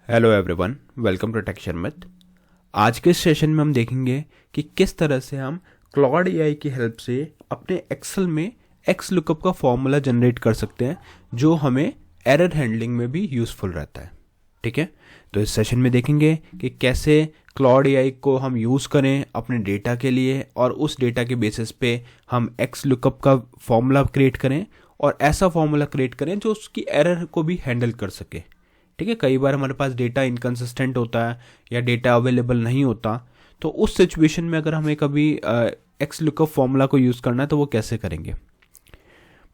Hello everyone, welcome to tech Sharmit. आज के session में हम देखेंगे कि किस तरह से हम क्लॉड एआई की हेल्प से अपने एक्सेल में एक्स लुकअप का फॉर्मूला जनरेट कर सकते हैं, जो हमें एरर हैंडलिंग में भी यूज़फुल रहता है। ठीक है, तो इस सेशन में देखेंगे कि कैसे क्लॉड एआई को हम यूज़ करें अपने डेटा के लिए, और उस डेटा के बेसिस पे हम एक्स लुकअप का फॉर्मूला क्रिएट करें और ऐसा फॉर्मूला क्रिएट करें जो उसकी एरर को भी हैंडल कर सके। ठीक है, कई बार हमारे पास डेटा इनकंसिस्टेंट होता है या डेटा अवेलेबल नहीं होता, तो उस सिचुएशन में अगर हमें कभी एक्स लुकअप फॉर्मूला को यूज़ करना है तो वो कैसे करेंगे।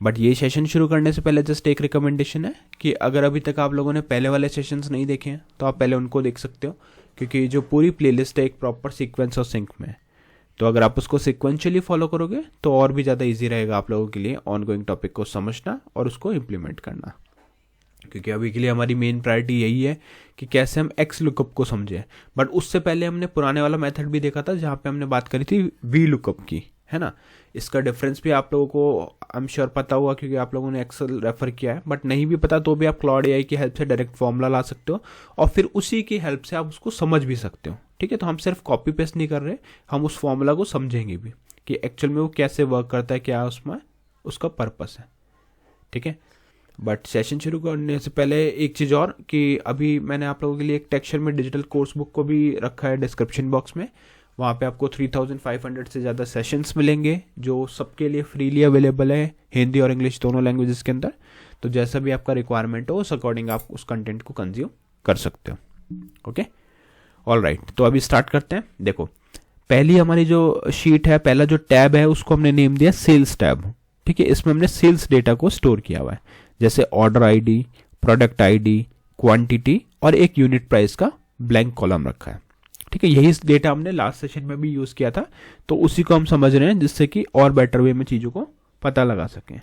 बट ये सेशन शुरू करने से पहले जस्ट एक रिकमेंडेशन है कि अगर अभी तक आप लोगों ने पहले वाले सेशंस नहीं देखे हैं तो आप पहले उनको देख सकते हो, क्योंकि जो पूरी प्लेलिस्ट है एक प्रॉपर सीक्वेंस और सिंक में है। तो अगर आप उसको सिक्वेंशियली फॉलो करोगे तो और भी ज़्यादा ईजी रहेगा आप लोगों के लिए ऑनगोइंग टॉपिक को समझना और उसको इम्प्लीमेंट करना, क्योंकि अभी के लिए हमारी मेन प्रायोरिटी यही है कि कैसे हम एक्स लुकअप को समझें। बट उससे पहले हमने पुराने वाला मेथड भी देखा था जहाँ पे हमने बात करी थी वी लुकअप की, है ना। इसका डिफरेंस भी आप लोगों को आई एम श्योर पता हुआ, क्योंकि आप लोगों ने एक्सेल रेफर किया है। बट नहीं भी पता तो भी आप क्लॉड एआई की हेल्प से डायरेक्ट फॉर्मूला ला सकते हो और फिर उसी की हेल्प से आप उसको समझ भी सकते हो। ठीक है, तो हम सिर्फ कॉपी पेस्ट नहीं कर रहे, हम उस फॉर्मूला को समझेंगे भी कि एक्चुअल में वो कैसे वर्क करता है, क्या उसमें उसका पर्पस है। ठीक है, बट सेशन शुरू करने से पहले एक चीज़ और कि अभी मैंने आप लोगों के लिए एक टेक्सचर में डिजिटल कोर्स बुक को भी रखा है डिस्क्रिप्शन बॉक्स में। वहाँ पे आपको 3500 से ज़्यादा सेशंस मिलेंगे जो सबके लिए फ्रीली अवेलेबल है, हिंदी और इंग्लिश दोनों लैंग्वेजेस के अंदर। तो जैसा भी आपका रिक्वायरमेंट हो उस अकॉर्डिंग आप उस कंटेंट को कंज्यूम कर सकते हो। ओके, ऑल राइट, तो अभी स्टार्ट करते हैं। देखो, पहली हमारी जो शीट है, पहला जो टैब है उसको हमने नेम दिया सेल्स टैब। ठीक है, इसमें हमने सेल्स डेटा को स्टोर किया हुआ है, जैसे order ID, product ID, quantity और एक यूनिट प्राइस का ब्लैंक कॉलम रखा है। ठीक है, यही डेटा हमने लास्ट सेशन में भी यूज़ किया था, तो उसी को हम समझ रहे हैं जिससे कि और बेटर वे में चीज़ों को पता लगा सकें।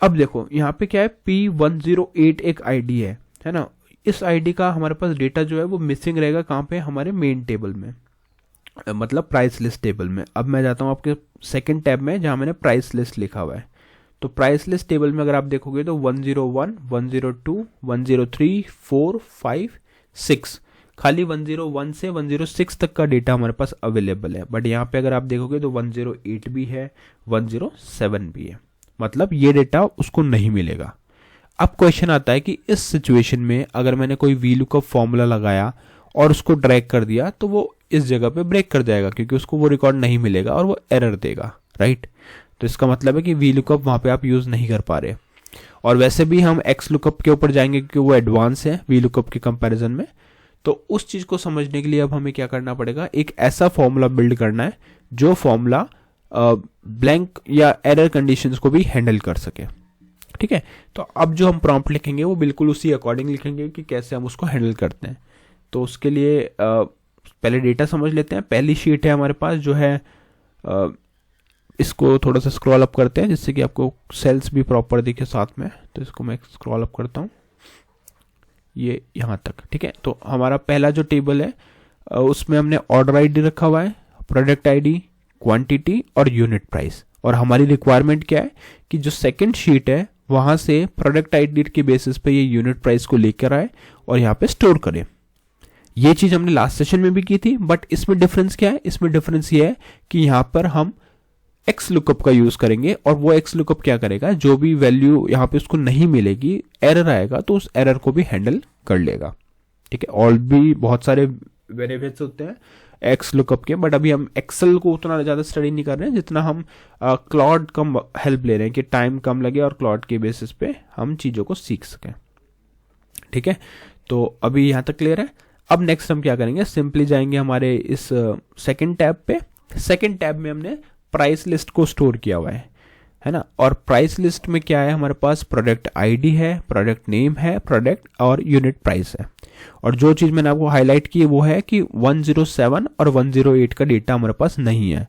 अब देखो यहाँ पे क्या है, P108 एक आईडी है ना। इस आईडी का हमारे पास डेटा जो है वो मिसिंग रहेगा कहाँ पे, हमारे मेन टेबल में, मतलब प्राइस लिस्ट टेबल में। अब मैं जाता हूँ आपके सेकंड टैब में जहाँ मैंने प्राइस लिस्ट लिखा हुआ है। तो प्राइस लिस्ट टेबल में अगर आप देखोगे तो 101, 102, 103, 4, 5, 6, खाली 101 से 106 तक का डेटा हमारे पास अवेलेबल है। बट यहाँ पे अगर आप देखोगे तो 108 भी है, 107 भी है, मतलब ये डेटा उसको नहीं मिलेगा। अब क्वेश्चन आता है कि इस सिचुएशन में अगर मैंने कोई वी लुकअप फॉर्मूला लगाया और उसको ड्रैग कर दिया तो वो इस जगह पे ब्रेक कर जाएगा, क्योंकि उसको वो रिकॉर्ड नहीं मिलेगा और वो एरर देगा, राइट। तो इसका मतलब है कि वी लुकअप वहाँ पे आप यूज़ नहीं कर पा रहे। और वैसे भी हम एक्स लुकअप के ऊपर जाएंगे क्योंकि वो एडवांस है वी लुकअप के कंपैरिजन में। तो उस चीज़ को समझने के लिए अब हमें क्या करना पड़ेगा, एक ऐसा फॉर्मूला बिल्ड करना है जो फॉर्मूला ब्लैंक या एरर कंडीशंस को भी हैंडल कर सके। ठीक है, तो अब जो हम प्रॉम्प्ट लिखेंगे वो बिल्कुल उसी अकॉर्डिंग लिखेंगे कि कैसे हम उसको हैंडल करते हैं। तो उसके लिए पहले डेटा समझ लेते हैं। पहली शीट है हमारे पास जो है, इसको थोड़ा सा स्क्रॉल अप करते हैं जिससे कि आपको सेल्स भी प्रॉपर दिखे साथ में। तो इसको मैं स्क्रॉल अप करता हूँ ये यहाँ तक। ठीक है, तो हमारा पहला जो टेबल है उसमें हमने ऑर्डर आईडी रखा हुआ है, प्रोडक्ट आईडी, क्वांटिटी और यूनिट प्राइस। और हमारी रिक्वायरमेंट क्या है कि जो सेकंड शीट है वहाँ से प्रोडक्ट आईडी के बेसिस पे ये यूनिट प्राइस को लेकर आए और यहाँ पे स्टोर करें। ये चीज़ हमने लास्ट सेशन में भी की थी, बट इसमें डिफरेंस क्या है, इसमें डिफरेंस ये है कि यहाँ पर हम एक्स लुकअप का यूज करेंगे और वो एक्स लुकअप क्या करेगा, जो भी वैल्यू यहाँ पे उसको नहीं मिलेगी, एरर आएगा तो उस एरर को भी हैंडल कर लेगा। ठीक है, और भी बहुत सारे वेरिएबल्स होते हैं एक्स लुकअप के, बट अभी हम एक्सेल को उतना ज़्यादा स्टडी नहीं कर रहे हैं जितना हम क्लॉड कम हेल्प ले रहे हैं कि टाइम कम लगे और क्लॉड के बेसिस पे हम चीज़ों को सीख सकें। ठीक है, तो अभी यहाँ तक क्लियर है। अब नेक्स्ट हम क्या करेंगे, सिंपली जाएंगे हमारे इस सेकंड टैब पे। सेकंड टैब में हमने प्राइस लिस्ट को स्टोर किया हुआ है ना। और प्राइस लिस्ट में क्या है, हमारे पास प्रोडक्ट आईडी है, प्रोडक्ट नेम है, प्रोडक्ट और यूनिट प्राइस है। और जो चीज़ मैंने आपको हाईलाइट की वो है कि 107 और 108 का डेटा हमारे पास नहीं है।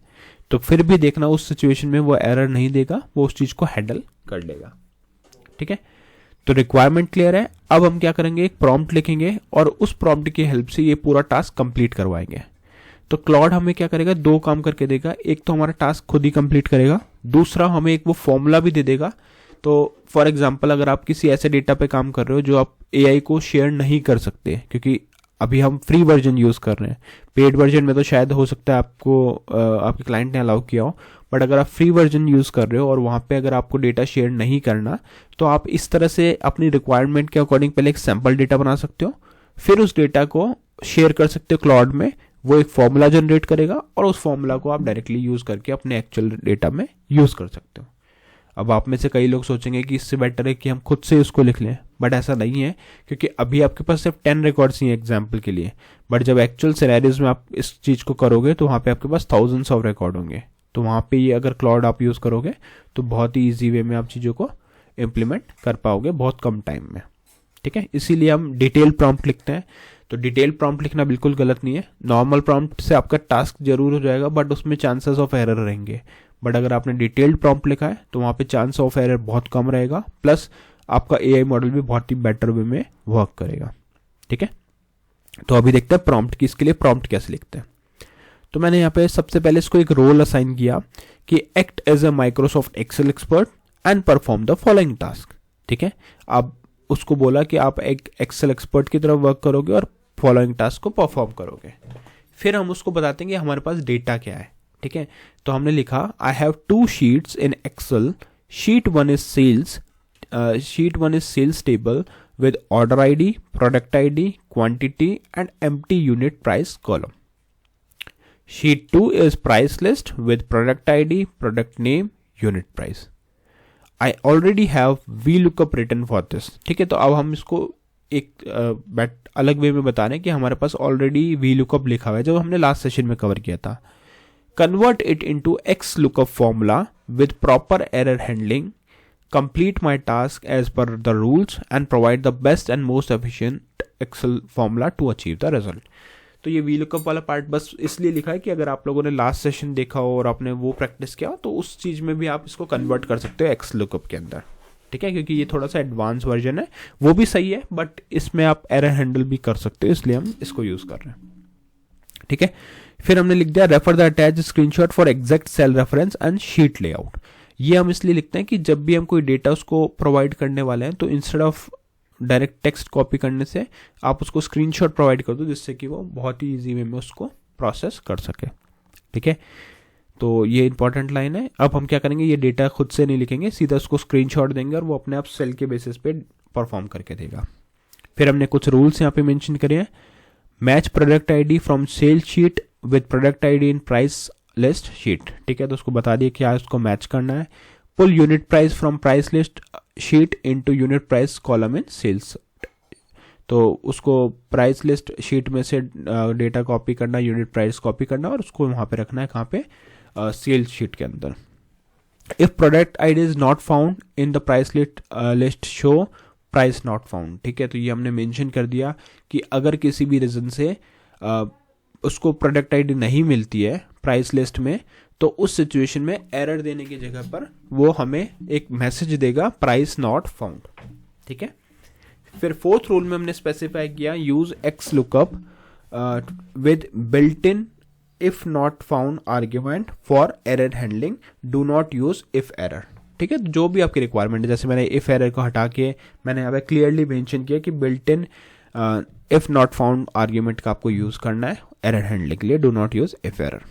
तो फिर भी देखना उस सिचुएशन में वो एरर नहीं देगा, वो उस चीज़ को हैंडल कर लेगा। ठीक है, तो रिक्वायरमेंट क्लियर है। अब हम क्या करेंगे, एक प्रॉम्प्ट लिखेंगे और उस प्रॉम्प्ट की हेल्प से ये पूरा टास्क कंप्लीट करवाएंगे। तो क्लॉड हमें क्या करेगा, दो काम करके देगा। एक तो हमारा टास्क खुद ही कंप्लीट करेगा, दूसरा हमें एक वो फॉर्मूला भी दे देगा तो फॉर एग्जांपल अगर आप किसी ऐसे डेटा पे काम कर रहे हो जो आप एआई को शेयर नहीं कर सकते, क्योंकि अभी हम फ्री वर्जन यूज़ कर रहे हैं, पेड वर्जन में तो शायद हो सकता है आपको आपके क्लाइंट ने अलाउ किया हो, बट अगर आप फ्री वर्जन यूज़ कर रहे हो और वहाँ पे अगर आपको डेटा शेयर नहीं करना, तो आप इस तरह से अपनी रिक्वायरमेंट के अकॉर्डिंग पहले एक सैम्पल डेटा बना सकते हो, फिर उस डेटा को शेयर कर सकते हो क्लाउड में, वो एक फॉर्मूला जनरेट करेगा और उस फॉर्मूला को आप डायरेक्टली यूज़ करके अपने एक्चुअल डेटा में यूज़ कर सकते हो। अब आप में से कई लोग सोचेंगे कि इससे बेटर है कि हम खुद से उसको लिख लें, बट ऐसा नहीं है, क्योंकि अभी आपके पास सिर्फ 10 रिकॉर्ड्स ही हैं एग्जाम्पल के लिए, बट जब एक्चुअल सिनेरियोज में आप इस चीज़ को करोगे तो वहाँ पे आपके पास थाउजेंड्स ऑफ रिकॉर्ड होंगे। तो वहाँ पे ये अगर क्लाउड आप यूज़ करोगे तो बहुत ही ईजी वे में आप चीज़ों को इम्प्लीमेंट कर पाओगे बहुत कम टाइम में। ठीक है, इसीलिए हम डिटेल प्रॉम्प्ट लिखते हैं। तो डिटेल प्रॉम्प्ट लिखना बिल्कुल गलत नहीं है, नॉर्मल प्रॉम्प्ट से आपका टास्क जरूर हो जाएगा, बट उसमें चांसेस ऑफ एरर रहेंगे। बट अगर आपने डिटेल्ड प्रॉम्प्ट लिखा है तो वहाँ पे चांस ऑफ एरर बहुत कम रहेगा, प्लस आपका एआई मॉडल भी बहुत ही बेटर वे में वर्क करेगा। ठीक है, तो अभी देखते हैं प्रॉम्प्ट की, इसके लिए प्रॉम्प्ट कैसे लिखते हैं। तो मैंने यहाँ पे सबसे पहले इसको एक रोल असाइन किया कि act as a Microsoft Excel expert and perform the following task. ठीक है, अब उसको बोला कि आप एक एक्सेल एक्सपर्ट की तरह वर्क करोगे और फॉलोइंग टास्क को परफॉर्म करोगे। फिर हम उसको बताते हैं कि हमारे पास डेटा क्या है। ठीक है, तो हमने लिखा I have 2 sheets in Excel, sheet 1 is sales table with order ID, product ID, quantity and empty unit price column. Sheet 2 is price list with product ID, product name, unit price. I already have VLOOKUP written for this. ठीक है, तो अब हम इसको एक अलग वे में बता रहे हैं कि हमारे पास ऑलरेडी VLOOKUP लिखा हुआ है, जो हमने लास्ट सेशन में कवर किया था। Convert it into XLOOKUP formula with proper error handling. Complete my task as per the rules and provide the best and most efficient Excel formula to achieve the result. तो ये VLOOKUP वाला part बस इसलिए लिखा है कि अगर आप लोगों ने लास्ट सेशन देखा हो और आपने वो प्रैक्टिस किया तो उस चीज़ में भी आप इसको कन्वर्ट कर सकते हो XLOOKUP के अंदर। ठीक है, क्योंकि ये थोड़ा सा एडवांस वर्जन है, वो भी सही है, बट इसमें आप एरर हैंडल भी कर सकते हो, इसलिए हम इसको यूज़ कर रहे हैं। ठीक है, फिर हमने लिख दिया refer the attach screenshot for exact cell reference and sheet layout. ये हम इसलिए लिखते हैं कि जब भी हम कोई डेटा उसको प्रोवाइड करने वाले हैं तो instead of direct text copy करने से आप उसको स्क्रीनशॉट प्रोवाइड कर दो, जिससे कि वो बहुत ही इजी वे में उसको प्रोसेस कर सके। ठीक है, तो ये इंपॉर्टेंट लाइन है। अब हम क्या करेंगे, ये डेटा खुद से नहीं लिखेंगे, सीधा उसको स्क्रीनशॉट देंगे और वो अपने आप सेल के बेसिस पे परफॉर्म करके देगा। फिर हमने कुछ रूल्स यहाँ पे मेंशन करे हैं। Match product ID from sale sheet with product ID in price list sheet. ठीक है, तो उसको बता दिए क्या उसको मैच करना है। Pull unit price from price list sheet into unit price column in cells. तो उसको प्राइस लिस्ट शीट में से डेटा कॉपी करना, यूनिट प्राइस कॉपी करना और उसको वहाँ पे रखना है, कहाँ पे, सेल्स शीट के अंदर। If product ID is not found in the price list show price not found. ठीक है, तो ये हमने मेंशन कर दिया कि अगर किसी भी रीजन से उसको प्रोडक्ट आईडी नहीं मिलती है प्राइस लिस्ट में, तो उस सिचुएशन में एरर देने की जगह पर वो हमें एक मैसेज देगा प्राइस नॉट फाउंड। ठीक है, फिर फोर्थ रूल में हमने स्पेसिफाई किया use XLOOKUP with built in if not found argument for error handling, do not use if error. ठीक है, तो जो भी आपकी रिक्वायरमेंट है, जैसे मैंने इफ एरर को हटा के मैंने यहाँ पे क्लियरली मेंशन किया कि built in if not found argument का आपको यूज करना है एरर हैंडलिंग के लिए, do not use if error.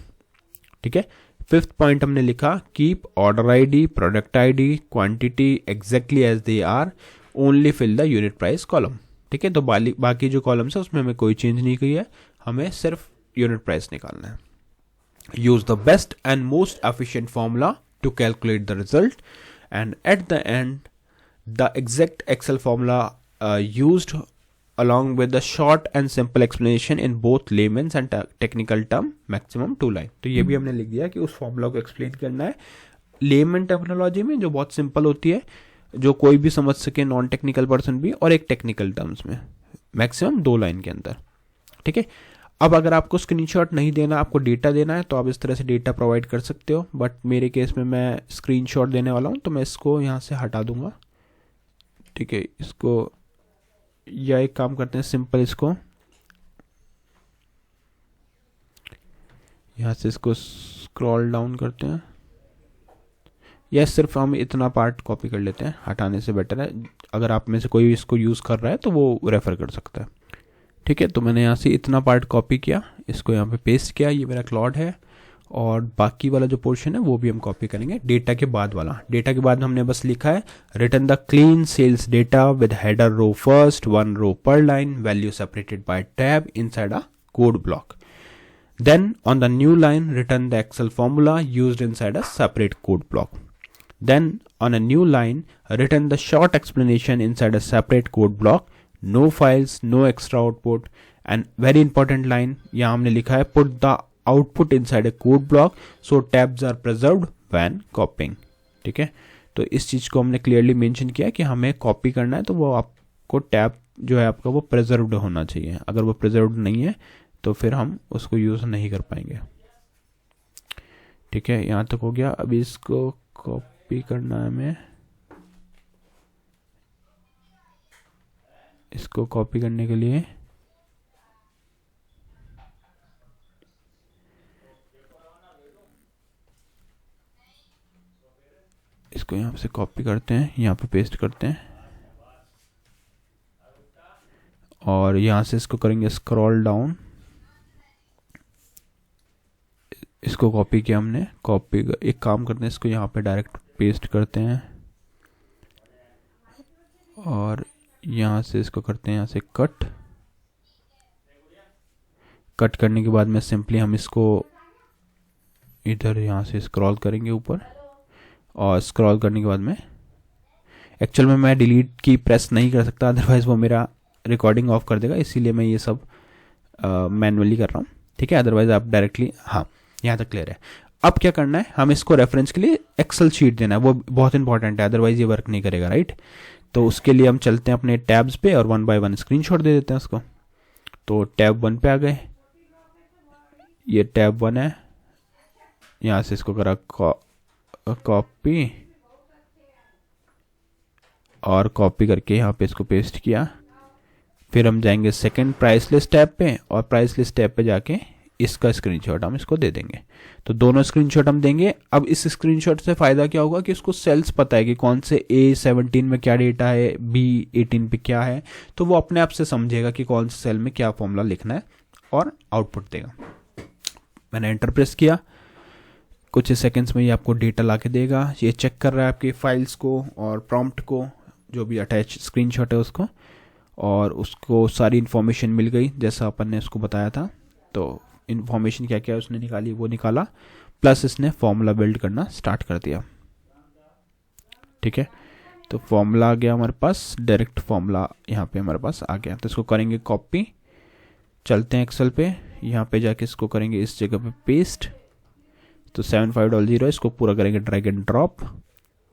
ठीक है, फिफ्थ पॉइंट हमने लिखा keep order ID, product ID, quantity exactly as they are, only fill the unit price column. ठीक है, तो बाकी जो कॉलम्स है उसमें हमें कोई चेंज नहीं की है, हमें सिर्फ यूनिट प्राइस निकालना है। Use the best and most efficient formula to calculate the result and at the end the exact Excel formula used along with the short and simple explanation in both layman's and technical term, maximum 2 line। तो ये भी हमने लिख दिया कि उस formula को explain करना है लेमन टेक्नोलॉजी में, जो बहुत सिंपल होती है, जो कोई भी समझ सके, नॉन टेक्निकल पर्सन भी, और एक टेक्निकल टर्म्स में, मैक्सिमम 2 लाइन के अंदर। ठीक है, अब अगर आपको स्क्रीनशॉट नहीं देना, आपको डेटा देना है, तो आप इस तरह से डेटा प्रोवाइड कर सकते हो, बट मेरे केस में मैं स्क्रीनशॉट देने वाला हूँ, तो मैं इसको यहाँ से हटा दूंगा। ठीक है, इसको, या एक काम करते हैं सिंपल, इसको यहाँ से इसको स्क्रॉल डाउन करते हैं, या सिर्फ हम इतना पार्ट कॉपी कर लेते हैं, हटाने से बेटर है। अगर आप में से कोई इसको यूज़ कर रहा है तो वो रेफ़र कर सकता है। ठीक है, तो मैंने यहाँ से इतना पार्ट कॉपी किया, इसको यहाँ पे पेस्ट किया, ये मेरा क्लॉड है। और बाकी वाला जो पोर्शन है वो भी हम कॉपी करेंगे डेटा के बाद वाला। डेटा के बाद हमने बस लिखा है return the clean sales data with header row first, 1 row per line, value separated by tab inside a code block. Then on the new line return the Excel formula used inside a separate code block. Then on a new line return the short explanation inside a separate code block. No files, no extra output. And very important line यहाँ हमने लिखा है put the output inside a code block so tabs are preserved when copying. ठीक है, तो इस चीज़ को हमने क्लियरली मेंशन किया कि हमें कॉपी करना है तो वो आपको टैब जो है आपका वो प्रिजर्व्ड होना चाहिए। अगर वो प्रिजर्व्ड नहीं है तो फिर हम उसको यूज़ नहीं कर पाएंगे। ठीक है, यहाँ तक हो गया। अभी इसको कॉपी करना है हमें। इसको कॉपी करने के लिए इसको यहाँ से कॉपी करते हैं, यहाँ पे पेस्ट करते हैं और यहाँ से इसको करेंगे स्क्रॉल डाउन। इसको कॉपी किया हमने, कॉपी एक काम करते हैं, इसको यहाँ पे डायरेक्ट पेस्ट करते हैं और यहाँ से इसको करते हैं यहाँ से कट करने के बाद में सिंपली हम इसको इधर यहाँ से स्क्रॉल करेंगे ऊपर और स्क्रॉल करने के बाद में एक्चुअल में मैं डिलीट की प्रेस नहीं कर सकता, अदरवाइज़ वो मेरा रिकॉर्डिंग ऑफ कर देगा, इसीलिए मैं ये सब मैनुअली कर रहा हूँ। ठीक है, अदरवाइज आप डायरेक्टली, हाँ यहाँ तक क्लियर है। अब क्या करना है, हम इसको रेफरेंस के लिए एक्सेल शीट देना है, वो बहुत इंपॉर्टेंट है, अदरवाइज ये वर्क नहीं करेगा, राइट। तो उसके लिए हम चलते हैं अपने टैब्स पे और 1 by 1 स्क्रीनशॉट दे देते हैं उसको। तो टैब 1 पे आ गए, ये टैब 1 है, यहाँ से इसको करा कॉपी और कॉपी करके यहाँ पे इसको पेस्ट किया। फिर हम जाएंगे सेकंड प्राइस लिस्ट टैब पे और प्राइस लिस्ट टैब पे जाके इसका स्क्रीनशॉट हम इसको दे देंगे। तो दोनों स्क्रीनशॉट हम देंगे। अब इस स्क्रीनशॉट से फ़ायदा क्या होगा कि उसको सेल्स पता है कि कौन से A17 में क्या डेटा है, B18 पे क्या है, तो वो अपने आप से समझेगा कि कौन से सेल में क्या फॉर्मूला लिखना है और आउटपुट देगा। मैंने एंटर प्रेस किया, कुछ सेकंड्स में ये आपको डेटा ला के देगा। ये चेक कर रहा है आपकी फाइल्स को और प्रॉम्प्ट को, जो भी अटैच स्क्रीनशॉट है उसको, और उसको सारी इन्फॉर्मेशन मिल गई जैसा अपन ने उसको बताया था। तो इन्फॉर्मेशन क्या क्या उसने निकाली वो निकाला, प्लस इसने फॉर्मूला बिल्ड करना स्टार्ट कर दिया। ठीक है, तो फॉर्मूला आ गया हमारे पास, डायरेक्ट फॉर्मूला यहाँ पे हमारे पास आ गया। तो इसको करेंगे कॉपी, चलते हैं एक्सेल पे, यहाँ पे जाके इसको करेंगे इस जगह पे पेस्ट। तो 7500 इसको पूरा करेंगे ड्रैग एंड ड्रॉप।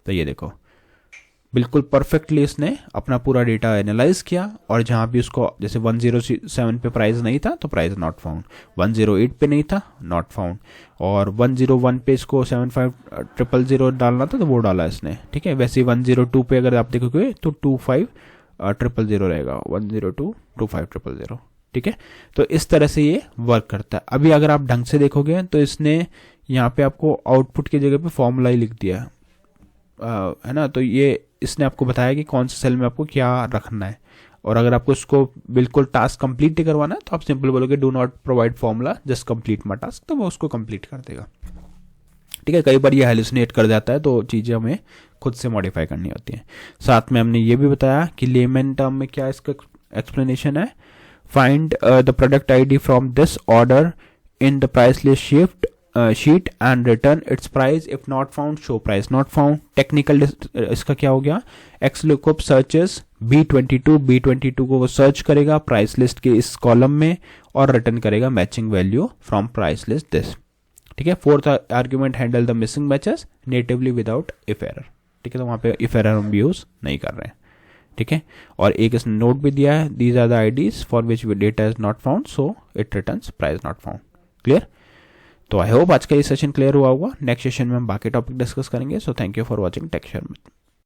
तो ये देखो बिल्कुल परफेक्टली इसने अपना पूरा डेटा एनालाइज किया, और जहाँ भी उसको जैसे 107 पे प्राइस नहीं था तो प्राइस नॉट फाउंड, 108 पे नहीं था नॉट फाउंड, और 101 पे इसको 75000 डालना था तो वो डाला इसने। ठीक है, वैसे 102 पे अगर आप देखोगे तो 25000 रहेगा, 1022500। ठीक है, तो इस तरह से ये वर्क करता है। अभी अगर आप ढंग से देखोगे तो इसने यहाँ पे आपको आउटपुट की जगह पे फॉर्मूला ही लिख दिया है ना। तो ये इसने आपको बताया कि कौन से सेल में आपको क्या रखना है, और अगर आपको इसको बिल्कुल टास्क कंप्लीट ही करवाना है तो आप सिंपल बोलोगे do not provide formula just complete my task, तो वो उसको कंप्लीट कर देगा। ठीक है, कई बार ये हेलुसिनेट कर जाता है तो चीज़ें हमें खुद से मॉडिफाई करनी होती हैं। साथ में हमने ये भी बताया कि लेमन टर्म में क्या इसका एक्सप्लेनेशन है, find the product ID from this order in the price list shift sheet and return it's price, if not found show price not found. Technical इसका क्या हो गया, XLOOKUP सर्चेस B22 को वो सर्च करेगा प्राइस लिस्ट के इस column में और रिटर्न करेगा matching value from price list this. ठीक है, fourth argument handle the missing matches natively without if error. ठीक है, तो वहाँ पे इफ एरर हम यूज नहीं कर रहे हैं। ठीक है, और एक इसने नोट भी दिया है, these are the IDs for which data is not found so it returns price not found. Clear? तो आई होप आज का ये सेशन क्लियर हुआ होगा। नेक्स्ट सेशन में हम बाकी टॉपिक डिस्कस करेंगे। So thank you for watching tech share में।